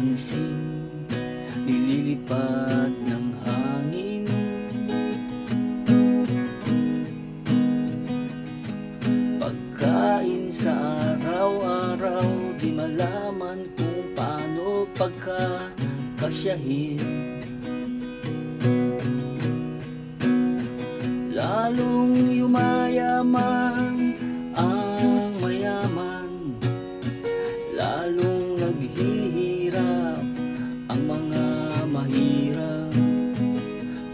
pansin, nililipad ng hangin. Pagkain sa araw-araw, di malaman kung paano pagkakasyahin. Lalong yumayaman ang mayaman, lalong naghihirap ang mga mahirap.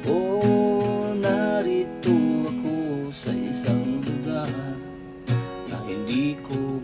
Oh, narito ako sa isang lugar na hindi ko